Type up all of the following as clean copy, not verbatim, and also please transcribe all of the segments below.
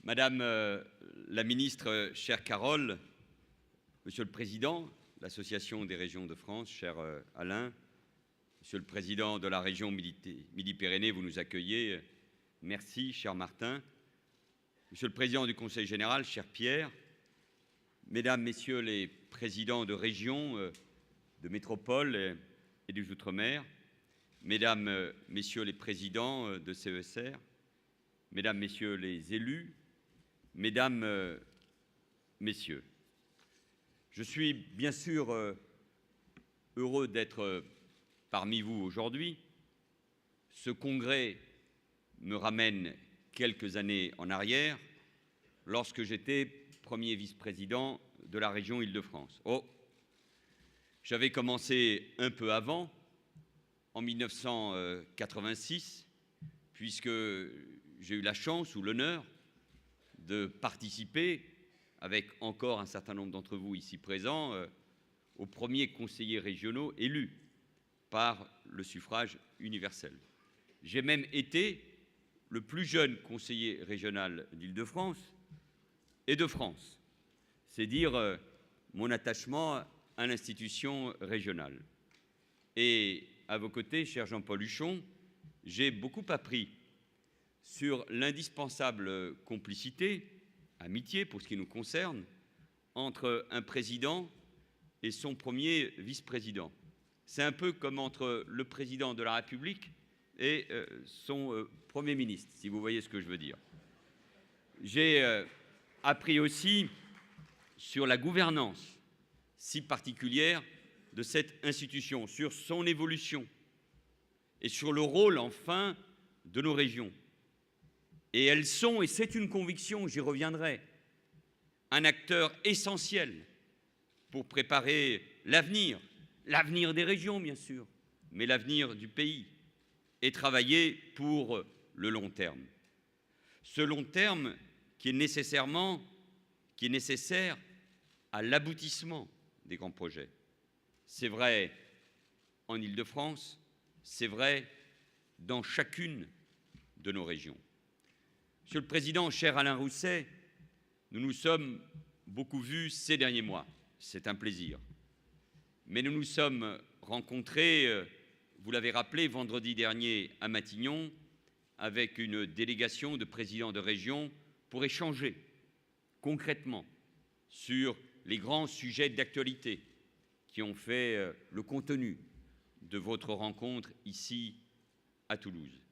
Madame la ministre, chère Carole, Monsieur le Président de l'Association des régions de France, cher Alain, Monsieur le Président de la région Midi-Pyrénées, vous nous accueillez. Merci, cher Martin. Monsieur le Président du Conseil général, cher Pierre, Mesdames, Messieurs les présidents de régions, de métropole et des Outre-mer, Mesdames, Messieurs les présidents de CESR, Mesdames, Messieurs les élus, Mesdames, Messieurs, je suis bien sûr heureux d'être parmi vous aujourd'hui. Ce congrès me ramène quelques années en arrière, lorsque j'étais premier vice-président de la région Île-de-France. Oh, j'avais commencé un peu avant, en 1986, puisque j'ai eu la chance ou l'honneur de participer, avec encore un certain nombre d'entre vous ici présents, aux premiers conseillers régionaux élus par le suffrage universel. J'ai même été le plus jeune conseiller régional d'Île-de-France et de France. C'est dire mon attachement à l'institution régionale. Et à vos côtés, cher Jean-Paul Huchon, j'ai beaucoup appris sur l'indispensable complicité, amitié pour ce qui nous concerne, entre un président et son premier vice-président. C'est un peu comme entre le président de la République et son Premier ministre, si vous voyez ce que je veux dire. J'ai appris aussi sur la gouvernance si particulière de cette institution, sur son évolution et sur le rôle, enfin, de nos régions. Et elles sont, et c'est une conviction, j'y reviendrai, un acteur essentiel pour préparer l'avenir des régions, bien sûr, mais l'avenir du pays, et travailler pour le long terme. Ce long terme qui est nécessaire à l'aboutissement des grands projets. C'est vrai en Île-de-France, c'est vrai dans chacune de nos régions. Monsieur le Président, cher Alain Rousset, nous nous sommes beaucoup vus ces derniers mois. C'est un plaisir. Mais nous nous sommes rencontrés, vous l'avez rappelé, vendredi dernier à Matignon, avec une délégation de présidents de région pour échanger concrètement sur les grands sujets d'actualité qui ont fait le contenu de votre rencontre ici à Toulouse.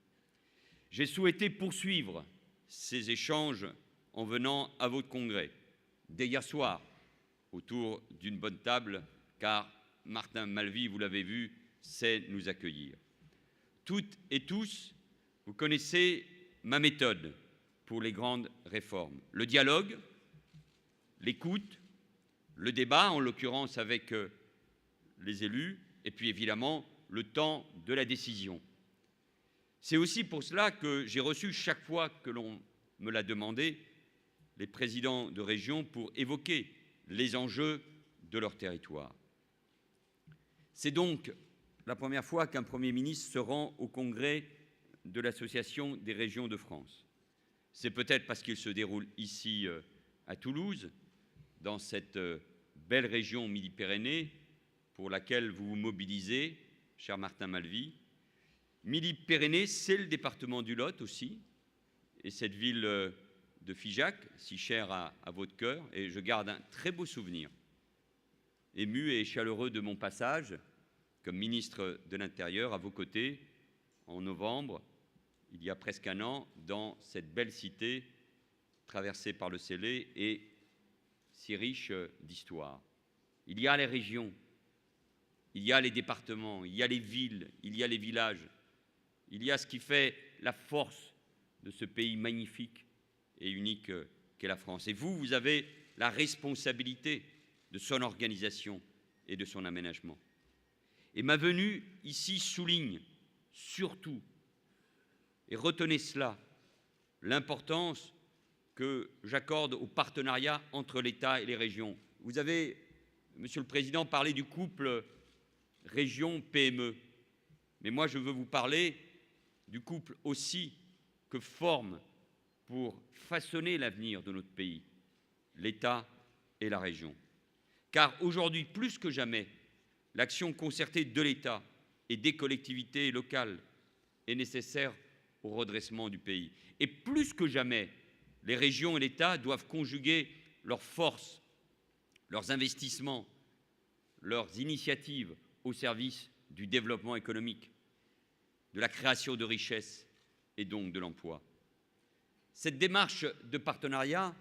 J'ai souhaité poursuivre ces échanges en venant à votre congrès, dès hier soir, autour d'une bonne table, car Martin Malvy, vous l'avez vu, sait nous accueillir. Toutes et tous, vous connaissez ma méthode pour les grandes réformes. Le dialogue, l'écoute, le débat, en l'occurrence avec les élus, et puis évidemment le temps de la décision. C'est aussi pour cela que j'ai reçu chaque fois que l'on me l'a demandé les présidents de région pour évoquer les enjeux de leur territoire. C'est donc la première fois qu'un Premier ministre se rend au congrès de l'Association des régions de France. C'est peut-être parce qu'il se déroule ici à Toulouse, dans cette belle région Midi-Pyrénées pour laquelle vous vous mobilisez, cher Martin Malvy. Midi-Pyrénées, c'est le département du Lot aussi, et cette ville de Figeac, si chère à votre cœur, et je garde un très beau souvenir, ému et chaleureux de mon passage comme ministre de l'Intérieur à vos côtés en novembre, il y a presque un an, dans cette belle cité traversée par le Célé et si riche d'histoire. Il y a les régions, il y a les départements, il y a les villes, il y a les villages, il y a ce qui fait la force de ce pays magnifique et unique qu'est la France. Et vous, vous avez la responsabilité de son organisation et de son aménagement. Et ma venue ici souligne surtout, et retenez cela, l'importance que j'accorde au partenariat entre l'État et les régions. Vous avez, Monsieur le Président, parlé du couple région-PME. Mais moi, je veux vous parler du couple aussi que forment pour façonner l'avenir de notre pays, l'État et la région. Car aujourd'hui, plus que jamais, l'action concertée de l'État et des collectivités locales est nécessaire au redressement du pays. Et plus que jamais, les régions et l'État doivent conjuguer leurs forces, leurs investissements, leurs initiatives au service du développement économique, de la création de richesses et donc de l'emploi. Cette démarche de partenariat,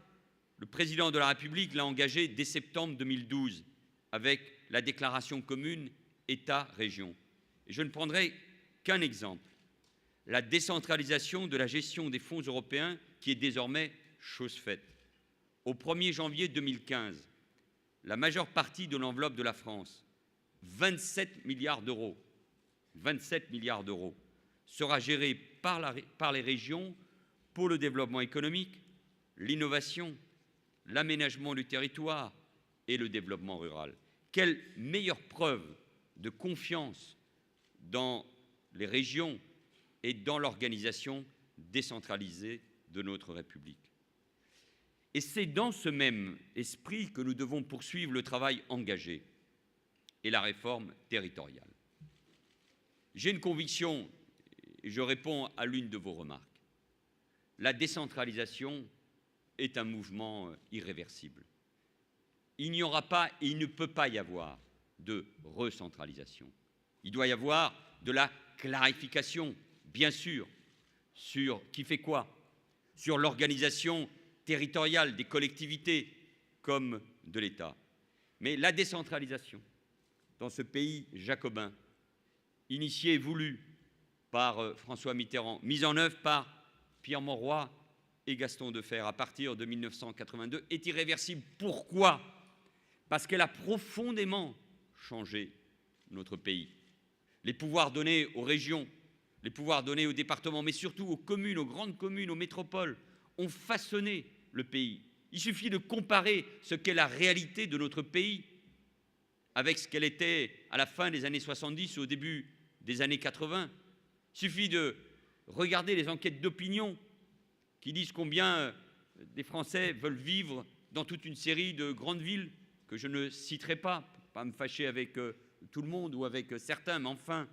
le président de la République l'a engagée dès septembre 2012 avec la déclaration commune État-région. Et je ne prendrai qu'un exemple, la décentralisation de la gestion des fonds européens qui est désormais chose faite. Au 1er janvier 2015, la majeure partie de l'enveloppe de la France, 27 milliards d'euros, sera gérée par les régions pour le développement économique, l'innovation, l'aménagement du territoire et le développement rural. Quelle meilleure preuve de confiance dans les régions et dans l'organisation décentralisée de notre République. Et c'est dans ce même esprit que nous devons poursuivre le travail engagé et la réforme territoriale. J'ai une conviction, et je réponds à l'une de vos remarques. La décentralisation est un mouvement irréversible. Il n'y aura pas et il ne peut pas y avoir de recentralisation. Il doit y avoir de la clarification, bien sûr, sur qui fait quoi, sur l'organisation territoriale des collectivités comme de l'État. Mais la décentralisation, dans ce pays jacobin, initié et voulu par François Mitterrand, mise en œuvre par Pierre Mauroy et Gaston Defferre à partir de 1982, est irréversible. Pourquoi ? Parce qu'elle a profondément changé notre pays. Les pouvoirs donnés aux régions, les pouvoirs donnés aux départements, mais surtout aux communes, aux grandes communes, aux métropoles, ont façonné le pays. Il suffit de comparer ce qu'est la réalité de notre pays avec ce qu'elle était à la fin des années 70 ou au début des années 80. Il suffit de regarder les enquêtes d'opinion qui disent combien des Français veulent vivre dans toute une série de grandes villes que je ne citerai pas, pour ne pas me fâcher avec tout le monde ou avec certains, mais enfin,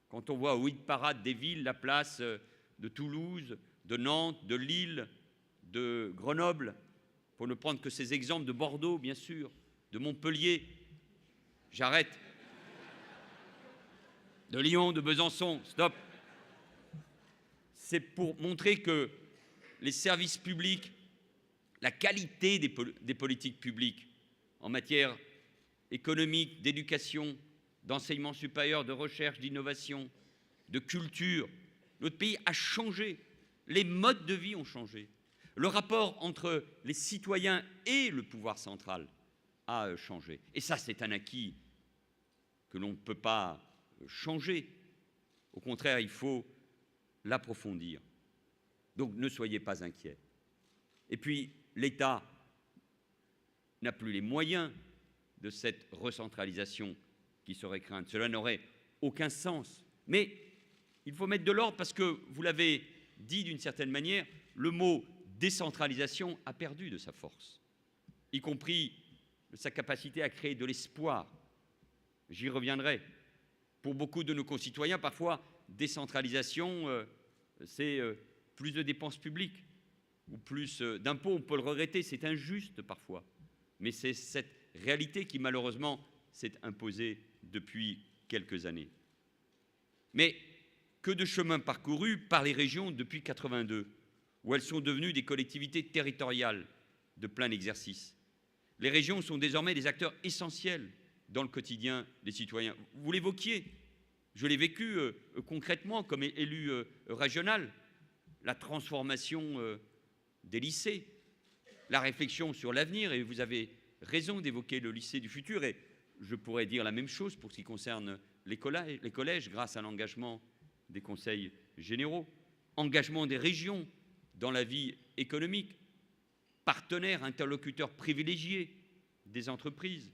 quand on voit au hit-parade des villes la place de Toulouse, de Nantes, de Lille, de Grenoble, pour ne prendre que ces exemples, de Bordeaux, bien sûr, de Montpellier, j'arrête, de Lyon, de Besançon, stop. C'est pour montrer que les services publics, la qualité des politiques publiques en matière économique, d'éducation, d'enseignement supérieur, de recherche, d'innovation, de culture, notre pays a changé. Les modes de vie ont changé. Le rapport entre les citoyens et le pouvoir central a changé. Et ça, c'est un acquis que l'on ne peut pas changer. Au contraire, il faut l'approfondir. Donc ne soyez pas inquiets. Et puis, l'État n'a plus les moyens de cette recentralisation qui serait crainte. Cela n'aurait aucun sens. Mais il faut mettre de l'ordre parce que, vous l'avez dit d'une certaine manière, le mot décentralisation a perdu de sa force, y compris de sa capacité à créer de l'espoir. J'y reviendrai. Pour beaucoup de nos concitoyens, parfois, décentralisation, c'est plus de dépenses publiques ou plus d'impôts. On peut le regretter, c'est injuste parfois. Mais c'est cette réalité qui, malheureusement, s'est imposée depuis quelques années. Mais que de chemin parcouru par les régions depuis 1982, où elles sont devenues des collectivités territoriales de plein exercice. Les régions sont désormais des acteurs essentiels dans le quotidien des citoyens. Vous l'évoquiez, je l'ai vécu concrètement comme élu régional, la transformation des lycées, la réflexion sur l'avenir, et vous avez raison d'évoquer le lycée du futur, et je pourrais dire la même chose pour ce qui concerne les collèges grâce à l'engagement des conseils généraux, engagement des régions dans la vie économique, partenaires, interlocuteurs privilégiés des entreprises.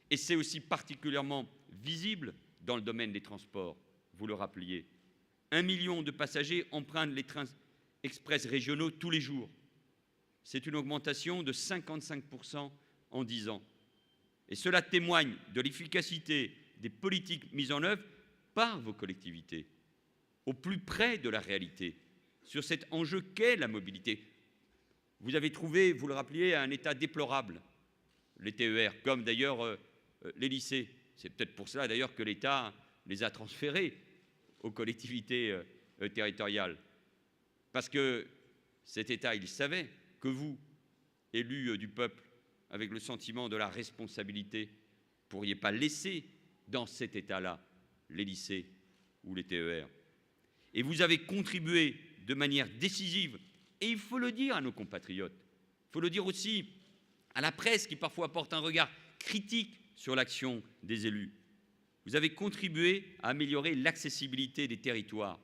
Et c'est aussi particulièrement visible dans le domaine des transports, vous le rappeliez. 1 million de passagers empruntent les trains express régionaux tous les jours. C'est une augmentation de 55% en 10 ans. Et cela témoigne de l'efficacité des politiques mises en œuvre par vos collectivités, au plus près de la réalité, sur cet enjeu qu'est la mobilité. Vous avez trouvé, vous le rappeliez, un état déplorable, les TER, comme d'ailleurs les lycées. C'est peut-être pour cela d'ailleurs que l'État les a transférés aux collectivités territoriales. Parce que cet État, il savait que vous, élus du peuple, avec le sentiment de la responsabilité, ne pourriez pas laisser dans cet état-là les lycées ou les TER. Et vous avez contribué de manière décisive, et il faut le dire à nos compatriotes, il faut le dire aussi à la presse qui parfois porte un regard critique sur l'action des élus. Vous avez contribué à améliorer l'accessibilité des territoires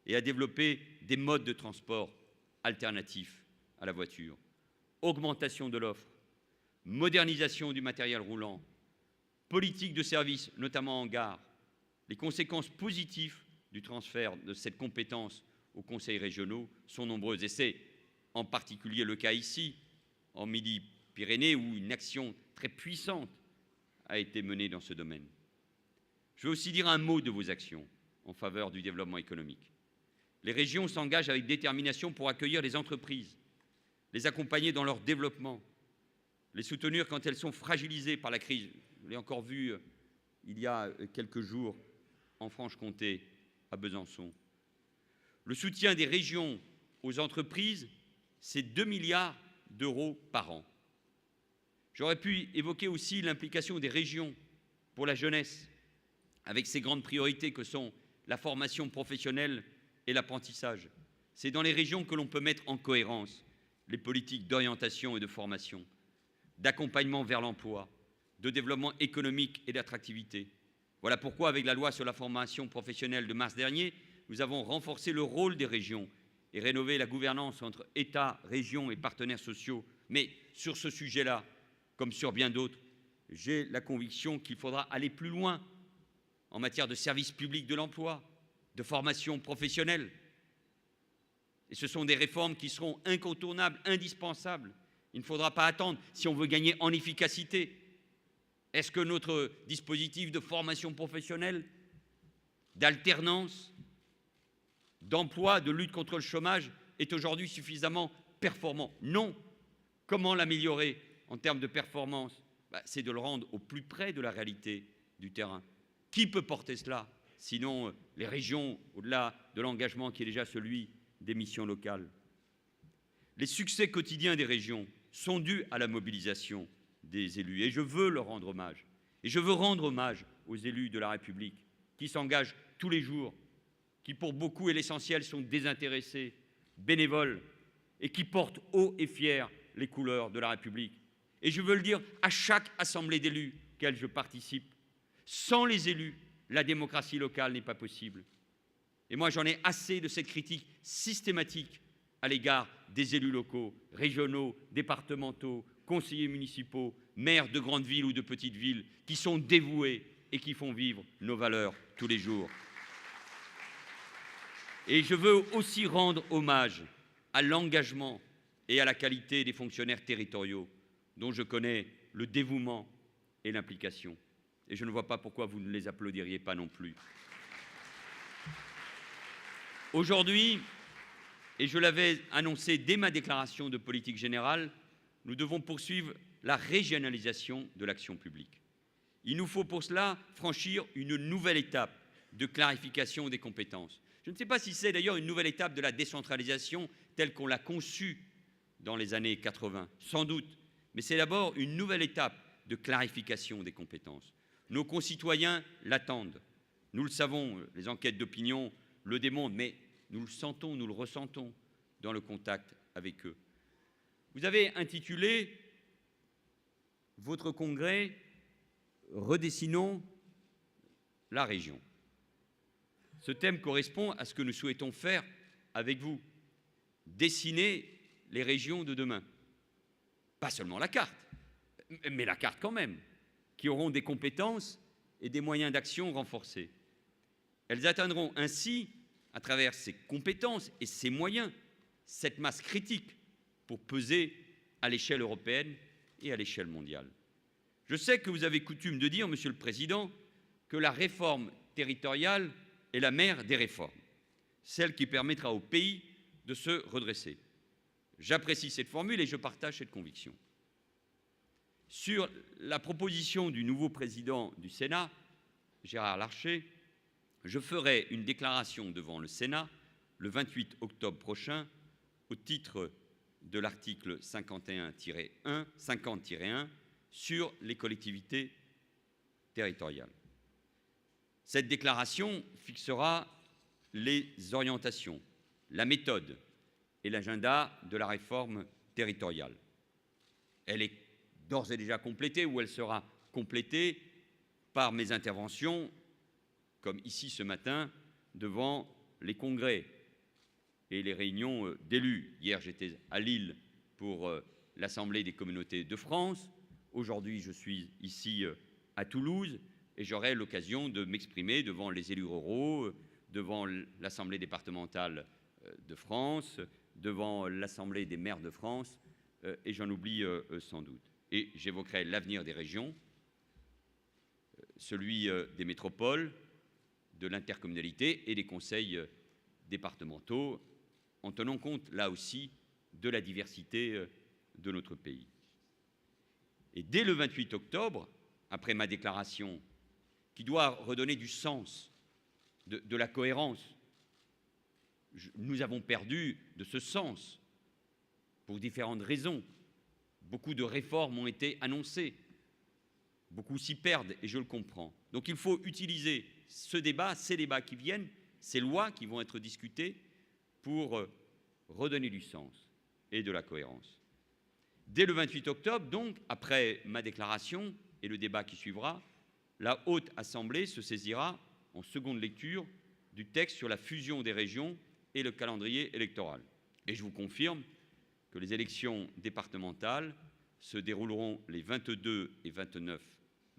et à développer des modes de transport alternatifs à la voiture. Augmentation de l'offre, modernisation du matériel roulant, politique de service, notamment en gare. Les conséquences positives du transfert de cette compétence aux conseils régionaux sont nombreuses. Et c'est en particulier le cas ici, en Midi-Pyrénées, où une action très puissante a été menée dans ce domaine. Je veux aussi dire un mot de vos actions en faveur du développement économique. Les régions s'engagent avec détermination pour accueillir les entreprises, les accompagner dans leur développement, les soutenir quand elles sont fragilisées par la crise. Je l'ai encore vu il y a quelques jours en Franche-Comté, à Besançon. Le soutien des régions aux entreprises, c'est 2 milliards d'euros par an. J'aurais pu évoquer aussi l'implication des régions pour la jeunesse, avec ces grandes priorités que sont la formation professionnelle et l'apprentissage. C'est dans les régions que l'on peut mettre en cohérence les politiques d'orientation et de formation, d'accompagnement vers l'emploi, de développement économique et d'attractivité. Voilà pourquoi, avec la loi sur la formation professionnelle de mars dernier, nous avons renforcé le rôle des régions et rénové la gouvernance entre État, régions et partenaires sociaux. Mais sur ce sujet-là, comme sur bien d'autres, j'ai la conviction qu'il faudra aller plus loin en matière de services publics de l'emploi, de formation professionnelle. Et ce sont des réformes qui seront incontournables, indispensables. Il ne faudra pas attendre si on veut gagner en efficacité. Est-ce que notre dispositif de formation professionnelle, d'alternance, d'emploi, de lutte contre le chômage est aujourd'hui suffisamment performant? Non. Comment l'améliorer en termes de performance? C'est de le rendre au plus près de la réalité du terrain. Qui peut porter cela, sinon les régions, au-delà de l'engagement qui est déjà celui des missions locales? Les succès quotidiens des régions sont dus à la mobilisation des élus, et je veux leur rendre hommage. Et je veux rendre hommage aux élus de la République qui s'engagent tous les jours, qui pour beaucoup et l'essentiel sont désintéressés, bénévoles, et qui portent haut et fiers les couleurs de la République. Et je veux le dire à chaque assemblée d'élus auquel je participe. Sans les élus, la démocratie locale n'est pas possible. Et moi, j'en ai assez de cette critique systématique à l'égard des élus locaux, régionaux, départementaux, conseillers municipaux, maires de grandes villes ou de petites villes, qui sont dévoués et qui font vivre nos valeurs tous les jours. Et je veux aussi rendre hommage à l'engagement et à la qualité des fonctionnaires territoriaux, dont je connais le dévouement et l'implication. Et je ne vois pas pourquoi vous ne les applaudiriez pas non plus. Aujourd'hui, et je l'avais annoncé dès ma déclaration de politique générale, nous devons poursuivre la régionalisation de l'action publique. Il nous faut pour cela franchir une nouvelle étape de clarification des compétences. Je ne sais pas si c'est d'ailleurs une nouvelle étape de la décentralisation telle qu'on l'a conçue dans les années 80, sans doute, mais c'est d'abord une nouvelle étape de clarification des compétences. Nos concitoyens l'attendent. Nous le savons, les enquêtes d'opinion le démontrent, mais nous le sentons, nous le ressentons dans le contact avec eux. Vous avez intitulé votre congrès « Redessinons la région ». Ce thème correspond à ce que nous souhaitons faire avec vous, dessiner les régions de demain. Pas seulement la carte, mais la carte quand même, qui auront des compétences et des moyens d'action renforcés. Elles atteindront ainsi, à travers ces compétences et ces moyens, cette masse critique pour peser à l'échelle européenne et à l'échelle mondiale. Je sais que vous avez coutume de dire, Monsieur le Président, que la réforme territoriale est la mère des réformes, celle qui permettra au pays de se redresser. J'apprécie cette formule et je partage cette conviction. Sur la proposition du nouveau président du Sénat, Gérard Larcher, je ferai une déclaration devant le Sénat le 28 octobre prochain au titre de l'article 50-1 sur les collectivités territoriales. Cette déclaration fixera les orientations, la méthode et l'agenda de la réforme territoriale. Elle est d'ores et déjà complétée, ou elle sera complétée par mes interventions, comme ici ce matin, devant les congrès et les réunions d'élus. Hier, j'étais à Lille pour l'Assemblée des communautés de France. Aujourd'hui, je suis ici à Toulouse et j'aurai l'occasion de m'exprimer devant les élus ruraux, devant l'Assemblée départementale de France, devant l'Assemblée des maires de France, et j'en oublie sans doute. Et j'évoquerai l'avenir des régions, celui des métropoles, de l'intercommunalité et des conseils départementaux, en tenant compte, là aussi, de la diversité de notre pays. Et dès le 28 octobre, après ma déclaration, qui doit redonner du sens, de la cohérence, nous avons perdu de ce sens pour différentes raisons. Beaucoup de réformes ont été annoncées. Beaucoup s'y perdent et je le comprends. Donc il faut utiliser ce débat, ces débats qui viennent, ces lois qui vont être discutées pour redonner du sens et de la cohérence. Dès le 28 octobre, donc, après ma déclaration et le débat qui suivra, la Haute Assemblée se saisira en seconde lecture du texte sur la fusion des régions et le calendrier électoral. Et je vous confirme que les élections départementales se dérouleront les 22 et 29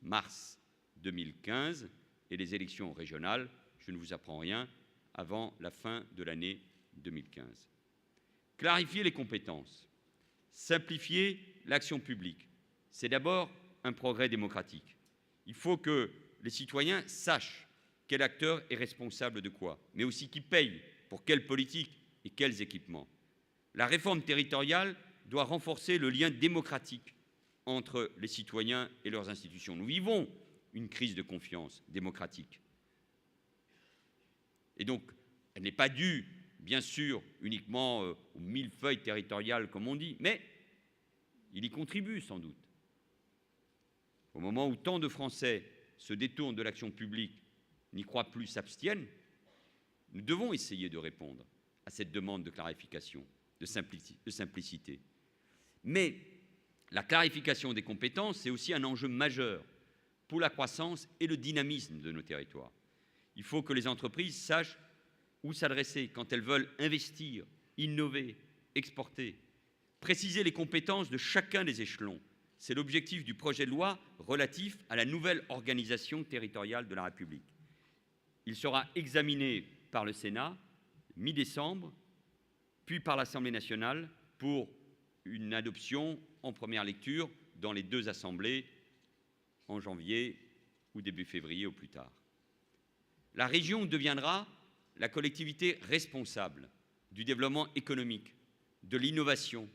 mars 2015 et les élections régionales, je ne vous apprends rien, avant la fin de l'année 2015. Clarifier les compétences, simplifier l'action publique, c'est d'abord un progrès démocratique. Il faut que les citoyens sachent quel acteur est responsable de quoi, mais aussi qui paye pour quelle politique et quels équipements. La réforme territoriale doit renforcer le lien démocratique entre les citoyens et leurs institutions. Nous vivons une crise de confiance démocratique. Et donc, elle n'est pas due, bien sûr, uniquement aux millefeuilles territoriales, comme on dit, mais il y contribue sans doute. Au moment où tant de Français se détournent de l'action publique, n'y croient plus, s'abstiennent, nous devons essayer de répondre à cette demande de clarification, de simplicité. Mais la clarification des compétences, c'est aussi un enjeu majeur pour la croissance et le dynamisme de nos territoires. Il faut que les entreprises sachent où s'adresser quand elles veulent investir, innover, exporter. Préciser les compétences de chacun des échelons, c'est l'objectif du projet de loi relatif à la nouvelle organisation territoriale de la République. Il sera examiné par le Sénat mi-décembre, puis par l'Assemblée nationale pour une adoption en première lecture dans les deux assemblées en janvier ou début février au plus tard. La région deviendra la collectivité responsable du développement économique, de l'innovation,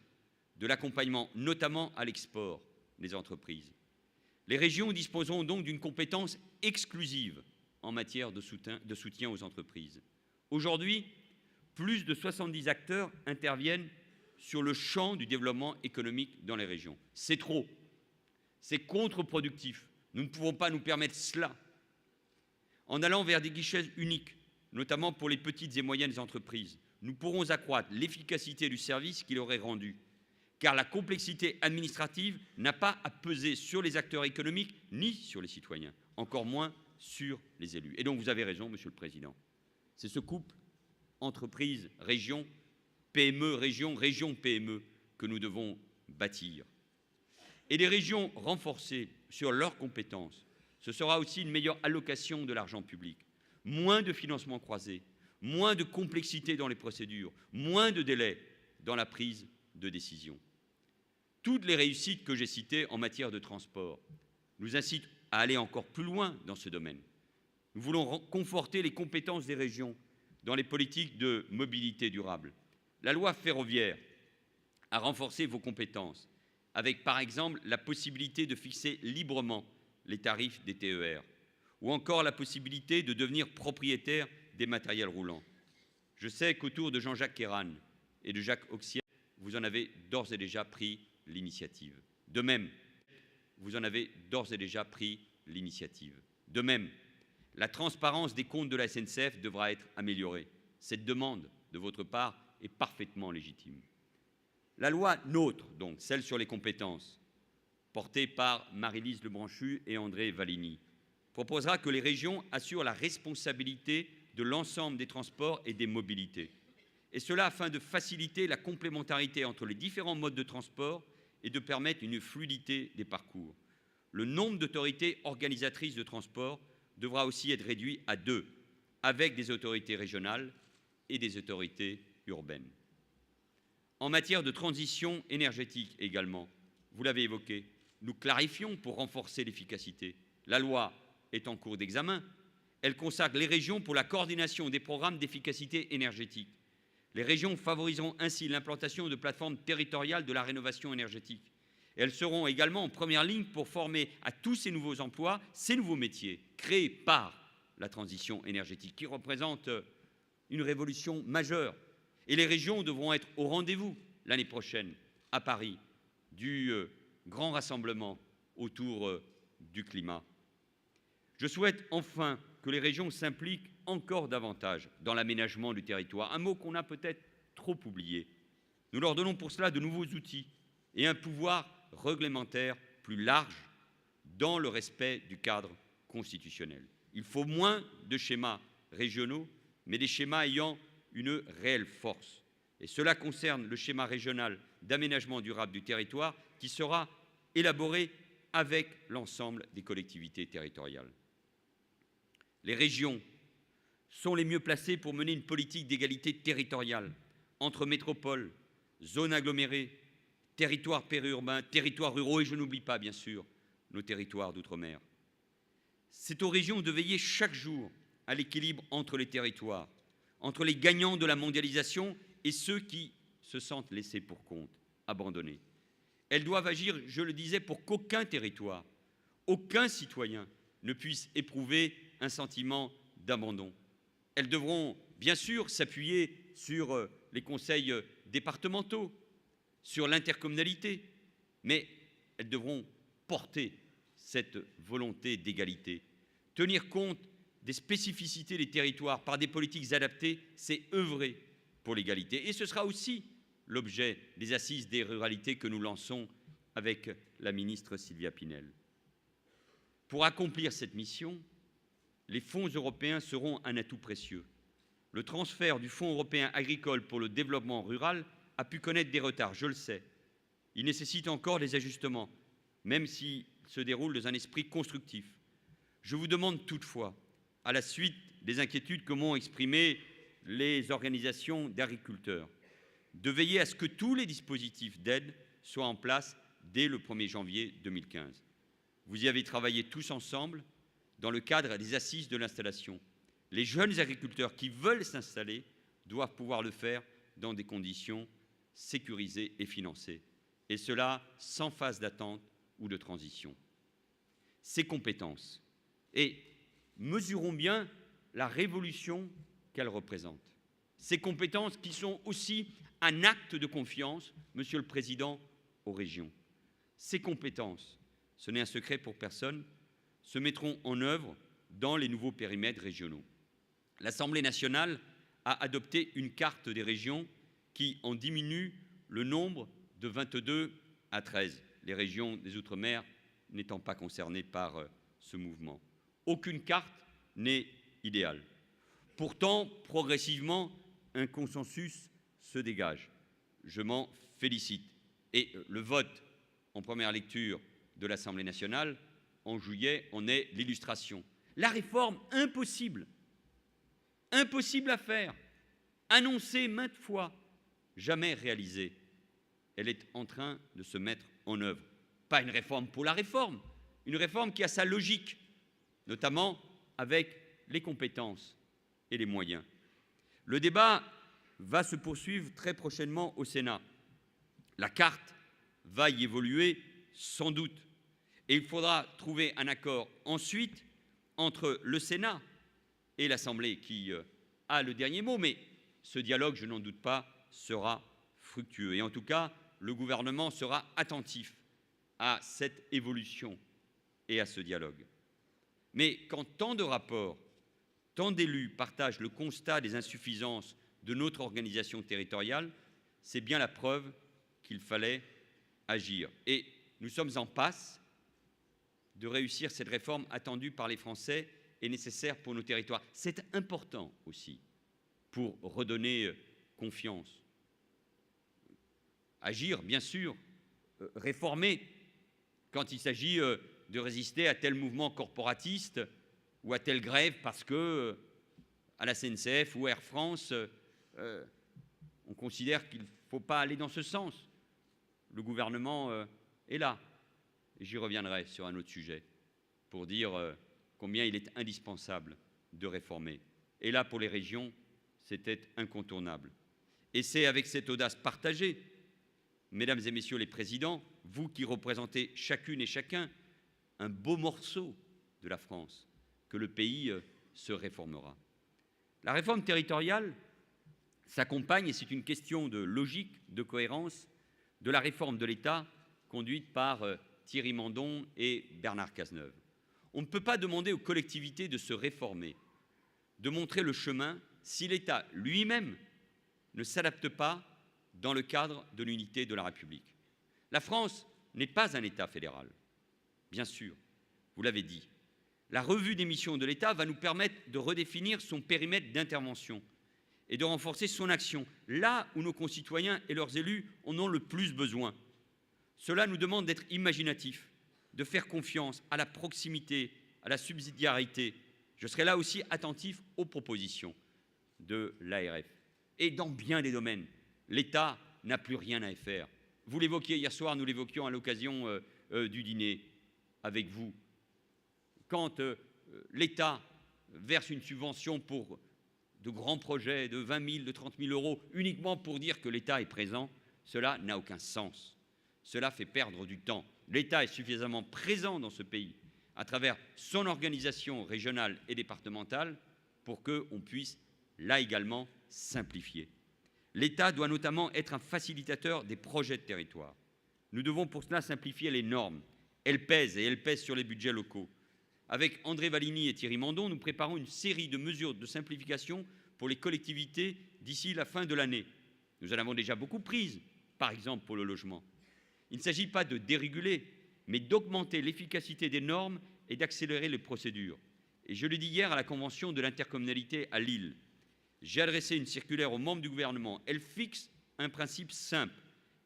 de l'accompagnement, notamment à l'export des entreprises. Les régions disposeront donc d'une compétence exclusive en matière de soutien aux entreprises. Aujourd'hui, plus de 70 acteurs interviennent sur le champ du développement économique dans les régions. C'est trop. C'est contre-productif. Nous ne pouvons pas nous permettre cela. En allant vers des guichets uniques, notamment pour les petites et moyennes entreprises, nous pourrons accroître l'efficacité du service qui leur est rendu, car la complexité administrative n'a pas à peser sur les acteurs économiques ni sur les citoyens, encore moins sur les élus. Et donc vous avez raison, Monsieur le Président. C'est ce couple entreprise-région, PME-région, région-PME que nous devons bâtir. Et les régions renforcées sur leurs compétences, ce sera aussi une meilleure allocation de l'argent public, moins de financement croisé, moins de complexité dans les procédures, moins de délais dans la prise de décision. Toutes les réussites que j'ai citées en matière de transport nous incitent à aller encore plus loin dans ce domaine. Nous voulons conforter les compétences des régions dans les politiques de mobilité durable. La loi ferroviaire a renforcé vos compétences, avec par exemple la possibilité de fixer librement les tarifs des TER, ou encore la possibilité de devenir propriétaire des matériels roulants. Je sais qu'autour de Jean-Jacques Kéran et de Jacques Auxier, vous en avez d'ores et déjà pris l'initiative. De même, la transparence des comptes de la SNCF devra être améliorée. Cette demande de votre part est parfaitement légitime. La loi NOTRe, donc celle sur les compétences, portée par Maryse Lebranchu et André Vallini, proposera que les régions assurent la responsabilité de l'ensemble des transports et des mobilités. Et cela afin de faciliter la complémentarité entre les différents modes de transport et de permettre une fluidité des parcours. Le nombre d'autorités organisatrices de transport devra aussi être réduit à 2, avec des autorités régionales et des autorités urbaines. En matière de transition énergétique également, vous l'avez évoqué, nous clarifions pour renforcer l'efficacité. La loi est en cours d'examen. Elle consacre les régions pour la coordination des programmes d'efficacité énergétique. Les régions favoriseront ainsi l'implantation de plateformes territoriales de la rénovation énergétique. Elles seront également en première ligne pour former à tous ces nouveaux emplois, ces nouveaux métiers créés par la transition énergétique, qui représente une révolution majeure. Et les régions devront être au rendez-vous l'année prochaine à Paris du grand rassemblement autour du climat. Je souhaite enfin que les régions s'impliquent encore davantage dans l'aménagement du territoire, un mot qu'on a peut-être trop oublié. Nous leur donnons pour cela de nouveaux outils et un pouvoir réglementaire plus large dans le respect du cadre constitutionnel. Il faut moins de schémas régionaux, mais des schémas ayant une réelle force. Et cela concerne le schéma régional d'aménagement durable du territoire qui sera élaboré avec l'ensemble des collectivités territoriales. Les régions sont les mieux placées pour mener une politique d'égalité territoriale entre métropoles, zones agglomérées, territoires périurbains, territoires ruraux et je n'oublie pas bien sûr nos territoires d'outre-mer. C'est aux régions de veiller chaque jour à l'équilibre entre les territoires, entre les gagnants de la mondialisation et ceux qui se sentent laissés pour compte, abandonnés. Elles doivent agir, je le disais, pour qu'aucun territoire, aucun citoyen ne puisse éprouver un sentiment d'abandon. Elles devront bien sûr s'appuyer sur les conseils départementaux, sur l'intercommunalité, mais elles devront porter cette volonté d'égalité. Tenir compte des spécificités des territoires par des politiques adaptées, c'est œuvrer pour l'égalité. Et ce sera aussi l'objet des assises des ruralités que nous lançons avec la ministre Sylvia Pinel. Pour accomplir cette mission, les fonds européens seront un atout précieux. Le transfert du Fonds européen agricole pour le développement rural a pu connaître des retards, je le sais. Il nécessite encore des ajustements, même s'il se déroule dans un esprit constructif. Je vous demande toutefois, à la suite des inquiétudes que m'ont exprimées les organisations d'agriculteurs, de veiller à ce que tous les dispositifs d'aide soient en place dès le 1er janvier 2015. Vous y avez travaillé tous ensemble dans le cadre des assises de l'installation. Les jeunes agriculteurs qui veulent s'installer doivent pouvoir le faire dans des conditions sécurisées et financées, et cela sans phase d'attente ou de transition. Ces compétences, et mesurons bien la révolution qu'elles représentent, ces compétences qui sont aussi un acte de confiance, Monsieur le Président, aux régions. Ces compétences, ce n'est un secret pour personne, se mettront en œuvre dans les nouveaux périmètres régionaux. L'Assemblée nationale a adopté une carte des régions qui en diminue le nombre de 22 à 13, les régions des Outre-mer n'étant pas concernées par ce mouvement. Aucune carte n'est idéale. Pourtant, progressivement, un consensus se dégage. Je m'en félicite. Et le vote en première lecture de l'Assemblée nationale en juillet en est l'illustration. La réforme impossible à faire, annoncée maintes fois, jamais réalisée, elle est en train de se mettre en œuvre. Pas une réforme pour la réforme, une réforme qui a sa logique, notamment avec les compétences et les moyens. Le débat va se poursuivre très prochainement au Sénat. La carte va y évoluer sans doute. Et il faudra trouver un accord ensuite entre le Sénat et l'Assemblée qui a le dernier mot. Mais ce dialogue, je n'en doute pas, sera fructueux. Et en tout cas, le gouvernement sera attentif à cette évolution et à ce dialogue. Mais quand tant de rapports, tant d'élus partagent le constat des insuffisances de notre organisation territoriale, c'est bien la preuve qu'il fallait agir. Et nous sommes en passe de réussir cette réforme attendue par les Français et nécessaire pour nos territoires. C'est important aussi pour redonner confiance. Agir, bien sûr, réformer quand il s'agit de résister à tel mouvement corporatiste ou à telle grève parce que à la SNCF ou Air France, on considère qu'il ne faut pas aller dans ce sens. Le gouvernement est là. Et j'y reviendrai sur un autre sujet pour dire combien il est indispensable de réformer. Et là, pour les régions, c'était incontournable. Et c'est avec cette audace partagée, mesdames et messieurs les présidents, vous qui représentez chacune et chacun un beau morceau de la France, que le pays se réformera. La réforme territoriale s'accompagne, et c'est une question de logique, de cohérence, de la réforme de l'État conduite par Thierry Mandon et Bernard Cazeneuve. On ne peut pas demander aux collectivités de se réformer, de montrer le chemin, si l'État lui-même ne s'adapte pas dans le cadre de l'unité de la République. La France n'est pas un État fédéral, bien sûr, vous l'avez dit. La revue des missions de l'État va nous permettre de redéfinir son périmètre d'intervention et de renforcer son action, là où nos concitoyens et leurs élus en ont le plus besoin. Cela nous demande d'être imaginatifs, de faire confiance à la proximité, à la subsidiarité. Je serai là aussi attentif aux propositions de l'ARF. Et dans bien des domaines, l'État n'a plus rien à y faire. Vous l'évoquiez hier soir, nous l'évoquions à l'occasion du dîner avec vous. Quand l'État verse une subvention pour de grands projets de 20 000, de 30 000 euros, uniquement pour dire que l'État est présent, cela n'a aucun sens. Cela fait perdre du temps. L'État est suffisamment présent dans ce pays, à travers son organisation régionale et départementale, pour qu'on puisse, là également, simplifier. L'État doit notamment être un facilitateur des projets de territoire. Nous devons pour cela simplifier les normes. Elles pèsent et elles pèsent sur les budgets locaux. Avec André Valigny et Thierry Mandon, nous préparons une série de mesures de simplification pour les collectivités d'ici la fin de l'année. Nous en avons déjà beaucoup prises, par exemple pour le logement. Il ne s'agit pas de déréguler, mais d'augmenter l'efficacité des normes et d'accélérer les procédures. Et je l'ai dit hier à la convention de l'intercommunalité à Lille. J'ai adressé une circulaire aux membres du gouvernement. Elle fixe un principe simple.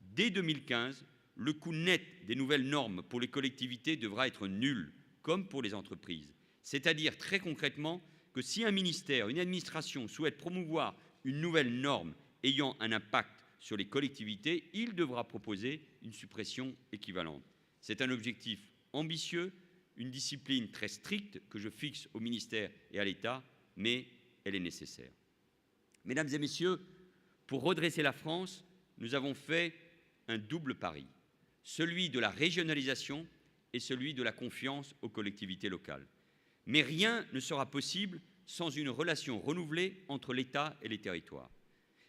Dès 2015, le coût net des nouvelles normes pour les collectivités devra être nul, comme pour les entreprises. C'est-à-dire très concrètement que si un ministère, une administration souhaite promouvoir une nouvelle norme ayant un impact sur les collectivités, il devra proposer une suppression équivalente. C'est un objectif ambitieux, une discipline très stricte que je fixe au ministère et à l'État, mais elle est nécessaire. Mesdames et messieurs, pour redresser la France, nous avons fait un double pari, celui de la régionalisation et celui de la confiance aux collectivités locales. Mais rien ne sera possible sans une relation renouvelée entre l'État et les territoires.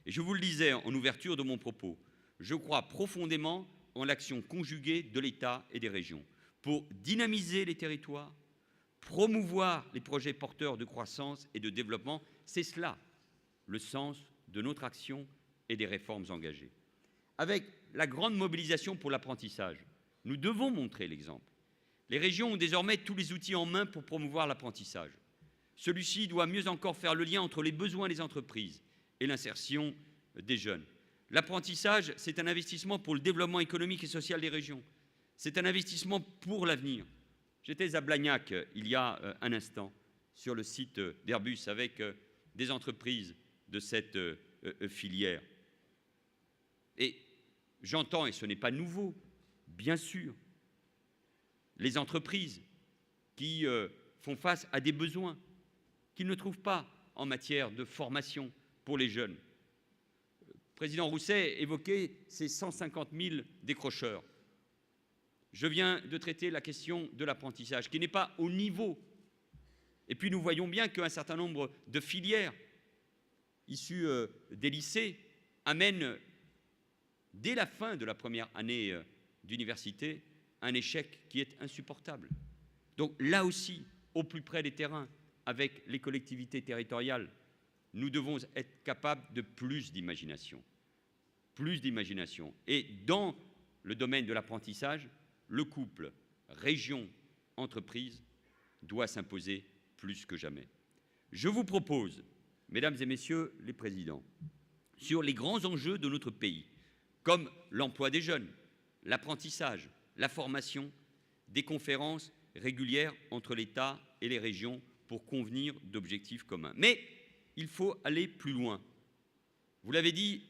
Et je vous le disais en ouverture de mon propos, je crois profondément en l'action conjuguée de l'État et des régions pour dynamiser les territoires, promouvoir les projets porteurs de croissance et de développement. C'est cela le sens de notre action et des réformes engagées. Avec la grande mobilisation pour l'apprentissage, nous devons montrer l'exemple. Les régions ont désormais tous les outils en main pour promouvoir l'apprentissage. Celui-ci doit mieux encore faire le lien entre les besoins des entreprises et l'insertion des jeunes. L'apprentissage, c'est un investissement pour le développement économique et social des régions. C'est un investissement pour l'avenir. J'étais à Blagnac il y a un instant, sur le site d'Airbus, avec des entreprises de cette filière. Et j'entends, et ce n'est pas nouveau, bien sûr, les entreprises qui font face à des besoins qu'ils ne trouvent pas en matière de formation pour les jeunes. Le président Rousset évoquait ces 150 000 décrocheurs. Je viens de traiter la question de l'apprentissage, qui n'est pas au niveau. Et puis nous voyons bien qu'un certain nombre de filières issues des lycées amènent, dès la fin de la première année d'université, un échec qui est insupportable. Donc là aussi, au plus près des terrains, avec les collectivités territoriales, nous devons être capables de plus d'imagination. Plus d'imagination. Et dans le domaine de l'apprentissage, le couple région-entreprise doit s'imposer plus que jamais. Je vous propose, mesdames et messieurs les présidents, sur les grands enjeux de notre pays, comme l'emploi des jeunes, l'apprentissage, la formation, des conférences régulières entre l'État et les régions pour convenir d'objectifs communs. Mais il faut aller plus loin. Vous l'avez dit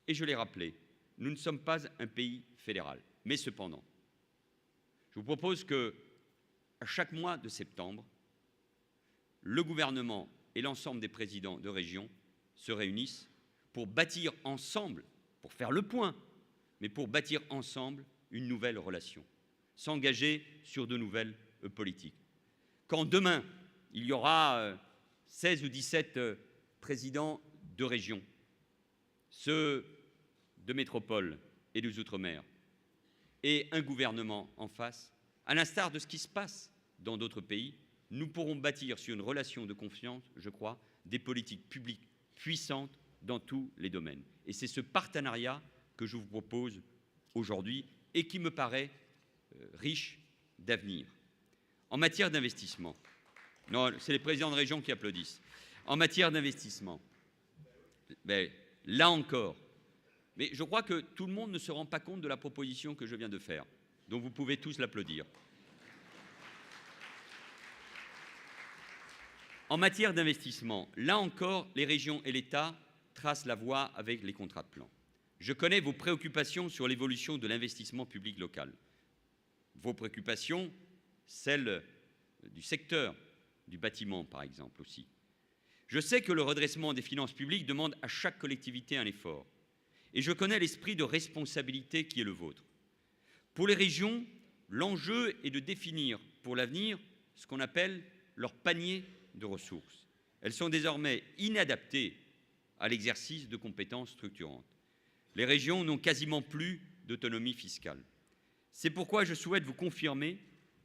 et je l'ai rappelé, nous ne sommes pas un pays fédéral. Mais cependant, je vous propose que, à chaque mois de septembre, le gouvernement et l'ensemble des présidents de région se réunissent pour bâtir ensemble, pour faire le point, mais pour bâtir ensemble une nouvelle relation, s'engager sur de nouvelles politiques. Quand demain, il y aura 16 ou 17 présidents de région, ceux de métropole et des outre-mer, et un gouvernement en face, à l'instar de ce qui se passe dans d'autres pays, nous pourrons bâtir sur une relation de confiance, je crois, des politiques publiques puissantes dans tous les domaines. Et c'est ce partenariat que je vous propose aujourd'hui et qui me paraît riche d'avenir. En matière d'investissement, non, c'est les présidents de région qui applaudissent. En matière d'investissement, là encore, mais je crois que tout le monde ne se rend pas compte de la proposition que je viens de faire, donc vous pouvez tous l'applaudir. En matière d'investissement, là encore, les régions et l'État tracent la voie avec les contrats de plan. Je connais vos préoccupations sur l'évolution de l'investissement public local. Vos préoccupations, celles du secteur du bâtiment, par exemple, aussi. Je sais que le redressement des finances publiques demande à chaque collectivité un effort. Et je connais l'esprit de responsabilité qui est le vôtre. Pour les régions, l'enjeu est de définir pour l'avenir ce qu'on appelle leur panier de ressources. Elles sont désormais inadaptées à l'exercice de compétences structurantes. Les régions n'ont quasiment plus d'autonomie fiscale. C'est pourquoi je souhaite vous confirmer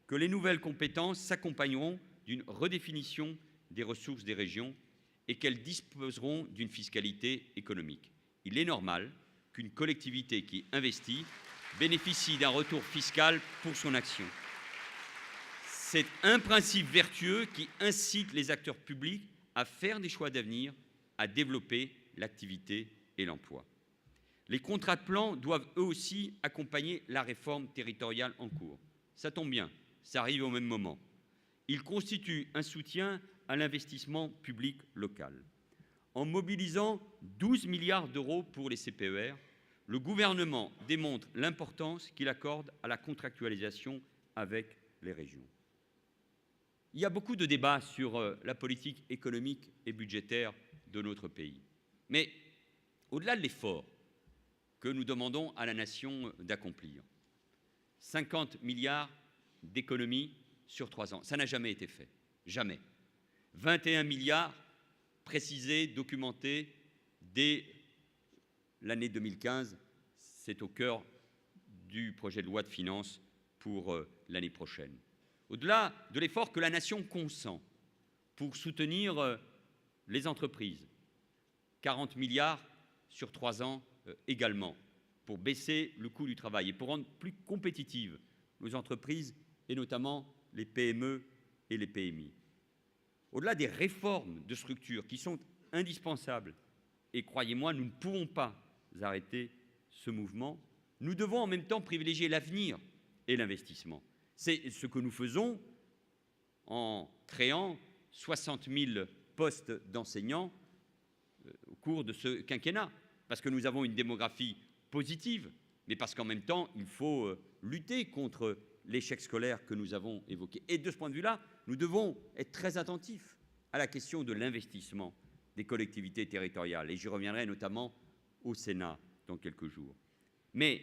que les nouvelles compétences s'accompagneront d'une redéfinition des ressources des régions et qu'elles disposeront d'une fiscalité économique. Il est normal qu'une collectivité qui investit bénéficie d'un retour fiscal pour son action. C'est un principe vertueux qui incite les acteurs publics à faire des choix d'avenir, à développer l'activité et l'emploi. Les contrats de plan doivent eux aussi accompagner la réforme territoriale en cours. Ça tombe bien, ça arrive au même moment. Ils constituent un soutien à l'investissement public local. En mobilisant 12 milliards d'euros pour les CPER, le gouvernement démontre l'importance qu'il accorde à la contractualisation avec les régions. Il y a beaucoup de débats sur la politique économique et budgétaire de notre pays. Mais au-delà de l'effort que nous demandons à la nation d'accomplir, 50 milliards d'économies sur 3 ans, ça n'a jamais été fait. Jamais. 21 milliards précisés, documentés dès l'année 2015. C'est au cœur du projet de loi de finances pour l'année prochaine. Au-delà de l'effort que la nation consent pour soutenir les entreprises, 40 milliards sur 3 ans également, pour baisser le coût du travail et pour rendre plus compétitives nos entreprises et notamment les PME et les PMI. Au-delà des réformes de structure qui sont indispensables, et croyez-moi, nous ne pouvons pas arrêter ce mouvement, nous devons en même temps privilégier l'avenir et l'investissement. C'est ce que nous faisons en créant 60 000 postes d'enseignants au cours de ce quinquennat, parce que nous avons une démographie positive, mais parce qu'en même temps, il faut lutter contre l'échec scolaire que nous avons évoqué. Et de ce point de vue-là, nous devons être très attentifs à la question de l'investissement des collectivités territoriales. Et j'y reviendrai notamment au Sénat dans quelques jours. Mais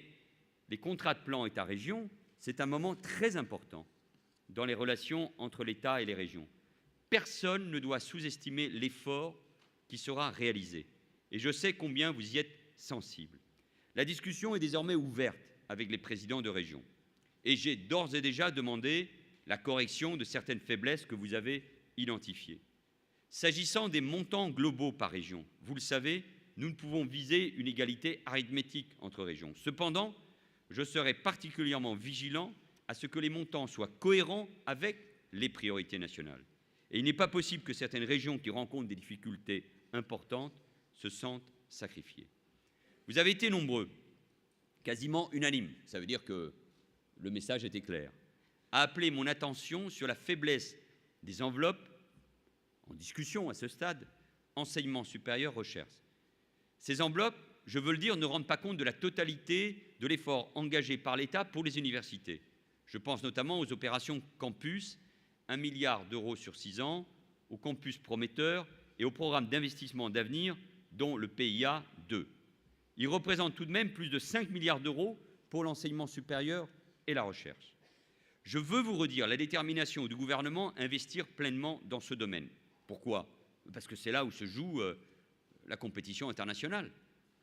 les contrats de plan État-région, c'est un moment très important dans les relations entre l'État et les régions. Personne ne doit sous-estimer l'effort qui sera réalisé. Et je sais combien vous y êtes sensible. La discussion est désormais ouverte avec les présidents de région. Et j'ai d'ores et déjà demandé la correction de certaines faiblesses que vous avez identifiées. S'agissant des montants globaux par région, vous le savez, nous ne pouvons viser une égalité arithmétique entre régions. Cependant, je serai particulièrement vigilant à ce que les montants soient cohérents avec les priorités nationales. Et il n'est pas possible que certaines régions qui rencontrent des difficultés importantes se sentent sacrifiées. Vous avez été nombreux, quasiment unanimes, ça veut dire que le message était clair, à appeler mon attention sur la faiblesse des enveloppes en discussion à ce stade, enseignement supérieur, recherche. Ces enveloppes, je veux le dire, ne rendent pas compte de la totalité de l'effort engagé par l'État pour les universités. Je pense notamment aux opérations campus, 1 milliard d'euros sur 6 ans, aux campus prometteurs et au programme d'investissement d'avenir, dont le PIA 2. Ils représentent tout de même plus de 5 milliards d'euros pour l'enseignement supérieur et la recherche. Je veux vous redire la détermination du gouvernement à investir pleinement dans ce domaine. Pourquoi ? Parce que c'est là où se joue la compétition internationale,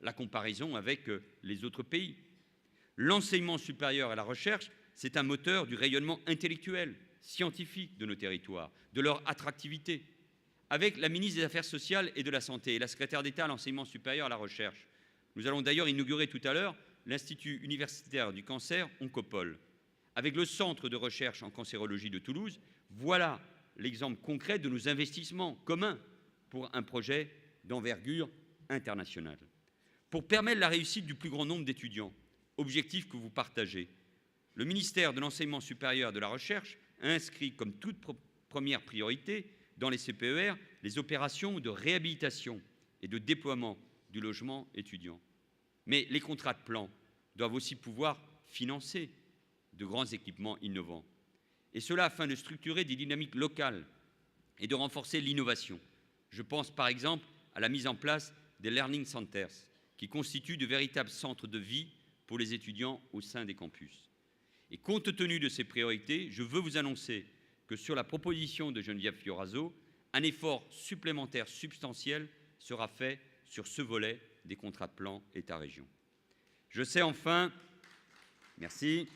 la comparaison avec les autres pays. L'enseignement supérieur et la recherche, c'est un moteur du rayonnement intellectuel, scientifique de nos territoires, de leur attractivité. Avec la ministre des Affaires sociales et de la Santé et la secrétaire d'État à l'enseignement supérieur et à la recherche, nous allons d'ailleurs inaugurer tout à l'heure l'Institut universitaire du cancer Oncopole. Avec le Centre de recherche en cancérologie de Toulouse, voilà l'exemple concret de nos investissements communs pour un projet d'envergure internationale. Pour permettre la réussite du plus grand nombre d'étudiants, objectif que vous partagez, le ministère de l'Enseignement supérieur et de la Recherche a inscrit comme toute première priorité dans les CPER les opérations de réhabilitation et de déploiement du logement étudiant. Mais les contrats de plan doivent aussi pouvoir financer de grands équipements innovants. Et cela afin de structurer des dynamiques locales et de renforcer l'innovation. Je pense par exemple à la mise en place des Learning Centers, qui constituent de véritables centres de vie pour les étudiants au sein des campus. Et compte tenu de ces priorités, je veux vous annoncer que sur la proposition de Geneviève Fioraso, un effort supplémentaire substantiel sera fait sur ce volet des contrats de plan État-région. Je sais enfin, merci,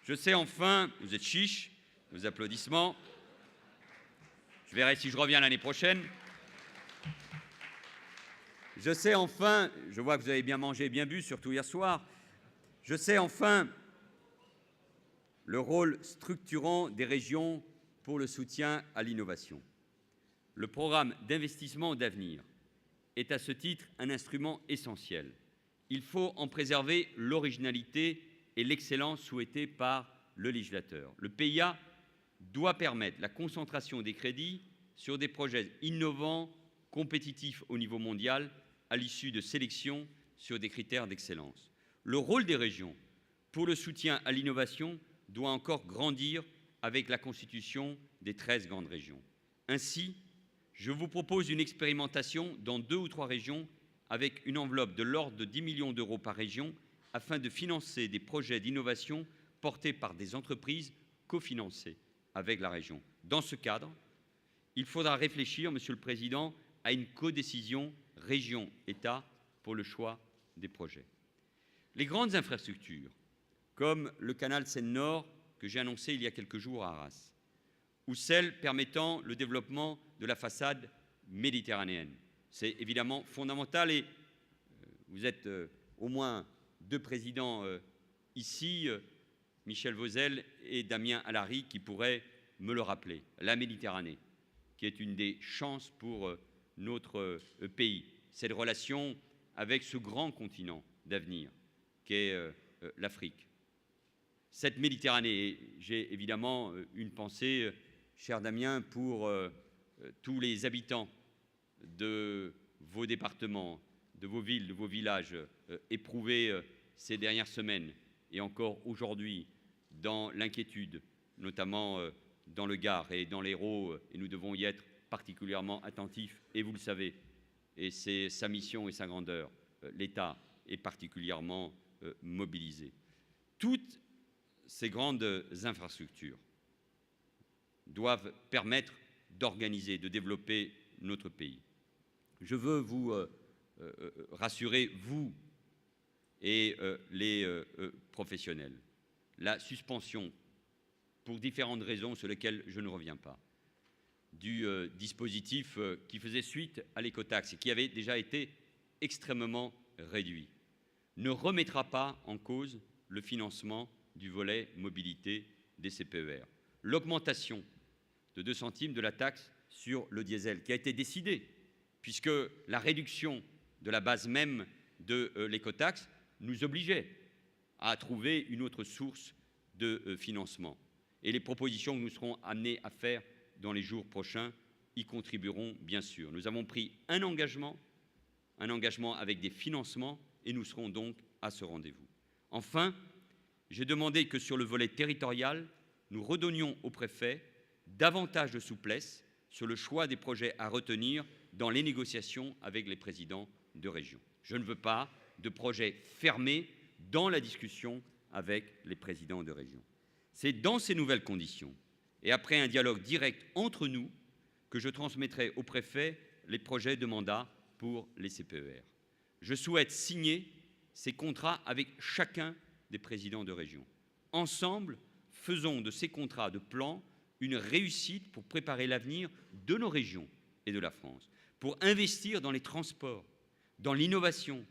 je sais enfin, vous êtes chiche, vos applaudissements, je verrai si je reviens l'année prochaine. Je sais enfin, je vois que vous avez bien mangé et bien bu, surtout hier soir, je sais enfin le rôle structurant des régions pour le soutien à l'innovation. Le programme d'investissement d'avenir est à ce titre un instrument essentiel. Il faut en préserver l'originalité et l'excellence souhaitées par le législateur. Le PIA doit permettre la concentration des crédits sur des projets innovants, compétitifs au niveau mondial, à l'issue de sélections sur des critères d'excellence. Le rôle des régions pour le soutien à l'innovation doit encore grandir avec la constitution des 13 grandes régions. Ainsi, je vous propose une expérimentation dans 2 ou 3 régions avec une enveloppe de l'ordre de 10 millions d'euros par région afin de financer des projets d'innovation portés par des entreprises cofinancées avec la région. Dans ce cadre, il faudra réfléchir, Monsieur le Président, à une codécision région-État pour le choix des projets. Les grandes infrastructures, comme le canal Seine-Nord que j'ai annoncé il y a quelques jours à Arras, ou celles permettant le développement de la façade méditerranéenne. C'est évidemment fondamental et vous êtes au moins 2 présidents ici, Michel Vauzel et Damien Alary, qui pourraient me le rappeler. La Méditerranée, qui est une des chances pour notre pays, cette relation avec ce grand continent d'avenir qu'est l'Afrique. Cette Méditerranée, j'ai évidemment une pensée, cher Damien, pour tous les habitants de vos départements, de vos villes, de vos villages éprouvés ces dernières semaines et encore aujourd'hui dans l'inquiétude, notamment dans le Gard et dans l'Hérault, et nous devons y être particulièrement attentifs, et vous le savez, et c'est sa mission et sa grandeur, l'État est particulièrement mobilisé. Toutes ces grandes infrastructures doivent permettre d'organiser, de développer notre pays. Je veux vous rassurer, vous et les professionnels. La suspension, pour différentes raisons sur lesquelles je ne reviens pas, du dispositif qui faisait suite à l'écotaxe et qui avait déjà été extrêmement réduit, ne remettra pas en cause le financement du volet mobilité des CPER. L'augmentation de 2 centimes de la taxe sur le diesel qui a été décidée, puisque la réduction de la base même de l'écotaxe nous obligeait à trouver une autre source de financement. Et les propositions que nous serons amenés à faire dans les jours prochains y contribueront bien sûr. Nous avons pris un engagement avec des financements, et nous serons donc à ce rendez-vous. Enfin, j'ai demandé que sur le volet territorial, nous redonnions aux préfets davantage de souplesse sur le choix des projets à retenir dans les négociations avec les présidents de région. Je ne veux pas de projets fermés dans la discussion avec les présidents de région. C'est dans ces nouvelles conditions, et après un dialogue direct entre nous, que je transmettrai au préfet les projets de mandat pour les CPER. Je souhaite signer ces contrats avec chacun des présidents de région. Ensemble, faisons de ces contrats de plan une réussite pour préparer l'avenir de nos régions et de la France, pour investir dans les transports, dans l'innovation,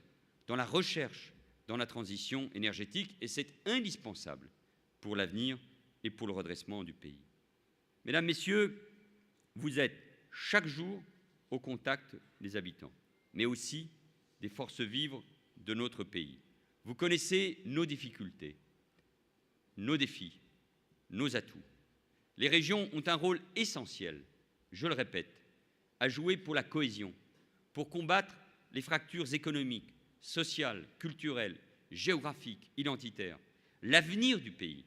dans la recherche, dans la transition énergétique, et c'est indispensable pour l'avenir et pour le redressement du pays. Mesdames, Messieurs, vous êtes chaque jour au contact des habitants, mais aussi des forces vives de notre pays. Vous connaissez nos difficultés, nos défis, nos atouts. Les régions ont un rôle essentiel, je le répète, à jouer pour la cohésion, pour combattre les fractures économiques, sociales, culturelles, géographiques, identitaires. L'avenir du pays,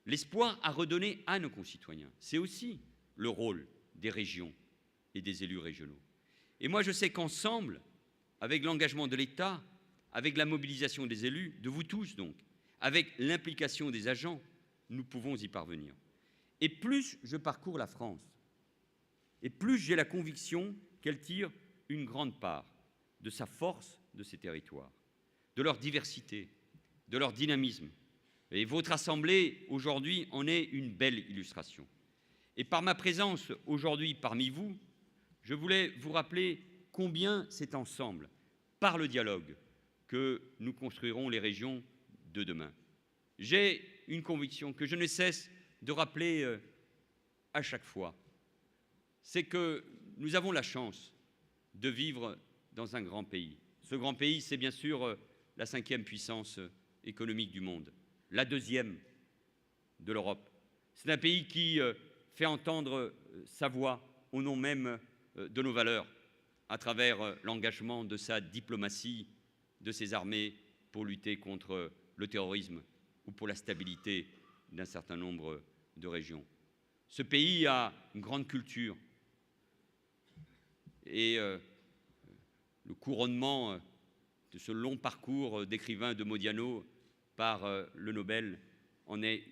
l'espoir à redonner à nos concitoyens, c'est aussi le rôle des régions et des élus régionaux. Et moi, je sais qu'ensemble, avec l'engagement de l'État, avec la mobilisation des élus, de vous tous donc, avec l'implication des agents, nous pouvons y parvenir. Et plus je parcours la France, et plus j'ai la conviction qu'elle tire une grande part de sa force de ces territoires, de leur diversité, de leur dynamisme. Et votre Assemblée, aujourd'hui, en est une belle illustration. Et par ma présence aujourd'hui parmi vous, je voulais vous rappeler combien c'est ensemble, par le dialogue, que nous construirons les régions de demain. J'ai une conviction que je ne cesse de rappeler à chaque fois, c'est que nous avons la chance de vivre dans un grand pays. Ce grand pays, c'est bien sûr la 5e puissance économique du monde, la 2e de l'Europe. C'est un pays qui fait entendre sa voix au nom même de nos valeurs, à travers l'engagement de sa diplomatie, de ses armées pour lutter contre le terrorisme ou pour la stabilité d'un certain nombre de régions. Ce pays a une grande culture et le couronnement de ce long parcours d'écrivain de Modiano par le Nobel en est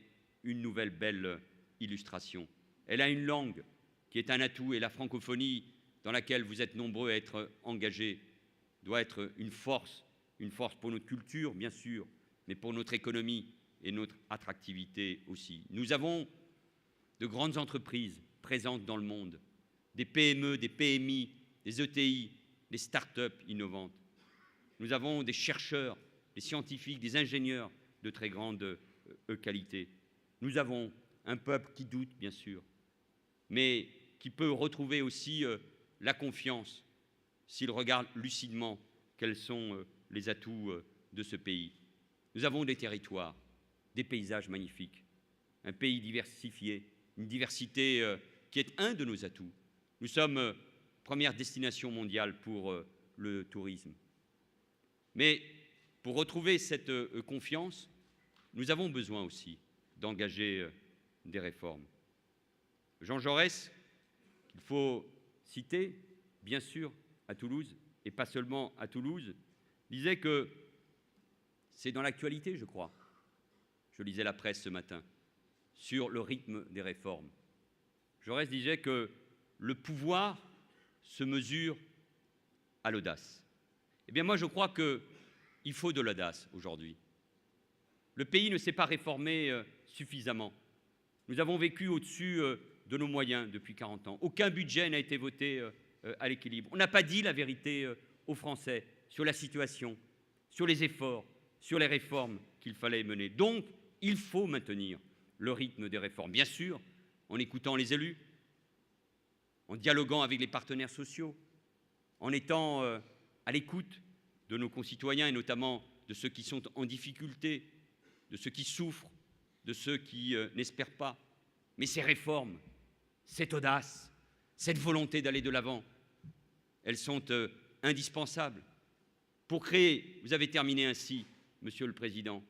une nouvelle belle illustration. Elle a une langue qui est un atout, et la francophonie dans laquelle vous êtes nombreux à être engagés doit être une force pour notre culture, bien sûr, mais pour notre économie et notre attractivité aussi. Nous avons de grandes entreprises présentes dans le monde, des PME, des PMI, des ETI, des start-up innovantes. Nous avons des chercheurs, des scientifiques, des ingénieurs de très grande qualité. Nous avons un peuple qui doute, bien sûr, mais qui peut retrouver aussi la confiance s'il regarde lucidement quels sont les atouts de ce pays. Nous avons des territoires, des paysages magnifiques, un pays diversifié, une diversité qui est un de nos atouts. Nous sommes première destination mondiale pour le tourisme. Mais Pour retrouver cette confiance, nous avons besoin aussi d'engager des réformes. Jean Jaurès, qu'il faut citer, bien sûr, à Toulouse, et pas seulement à Toulouse, disait que c'est dans l'actualité, je crois. Je lisais la presse ce matin sur le rythme des réformes. Jaurès disait que le pouvoir se mesure à l'audace. Eh bien, moi, je crois qu'il faut de l'audace aujourd'hui. Le pays ne s'est pas réformé suffisamment. Nous avons vécu au-dessus de nos moyens depuis 40 ans. Aucun budget n'a été voté à l'équilibre. On n'a pas dit la vérité aux Français sur la situation, sur les efforts, sur les réformes qu'il fallait mener. Donc, il faut maintenir le rythme des réformes. Bien sûr, en écoutant les élus, en dialoguant avec les partenaires sociaux, en étant à l'écoute de nos concitoyens et notamment de ceux qui sont en difficulté, de ceux qui souffrent, de ceux qui n'espèrent pas. Mais ces réformes, cette audace, cette volonté d'aller de l'avant, elles sont indispensables pour créer, vous avez terminé ainsi, Monsieur le Président,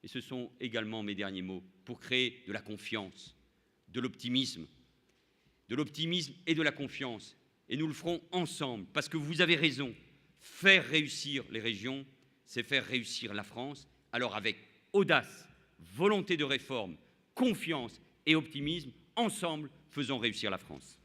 et ce sont également mes derniers mots, pour créer de la confiance, de l'optimisme et de la confiance. Et nous le ferons ensemble, parce que vous avez raison, faire réussir les régions, c'est faire réussir la France. Alors avec audace, volonté de réforme, confiance et optimisme, ensemble, faisons réussir la France.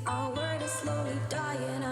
Our word is slowly dying.